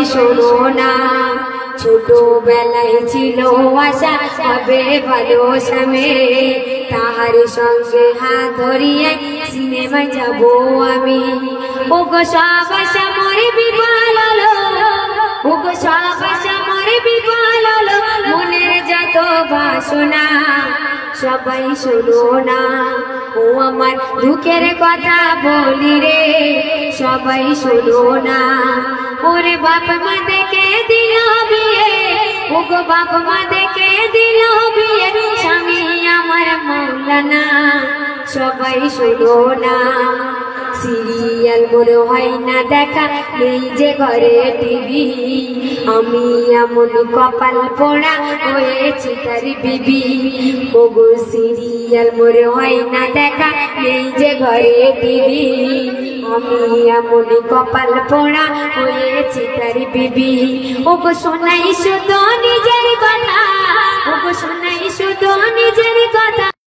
শোনো না ছোটবেলায় ছিল আশা হবে ভালো স্বামী তাহার সঙ্গে হাত ধরিয়ে সিনেমায় যাব আমি ওগো সব আশা মরে বিফল হলো ওগো সব আশা মরে বিফল হলো মনের যত বাসনা সবাই শোনো না ও আমার দুঃখের কথা বলি রে সবাই শোনো না ওরে বাপ মা দেখে দিল বিয়ে ওগো বাপ মা দেখে দিল বিয়ে স্বামী আমার মৌলানা সবাই শোনো না সিরিয়াল মোর হয় না দেখা নেই যে ঘরে টিভি আমি এমন কপাল পোড়া হয়েছি তার বিবি ওগো সিরিয়াল মোর হয় না দেখা নেই যে ঘরে টিভি আমি এমন কপাল পোড়া হয়েছি তার বিবি ওগো শোনাই শুধু নিজে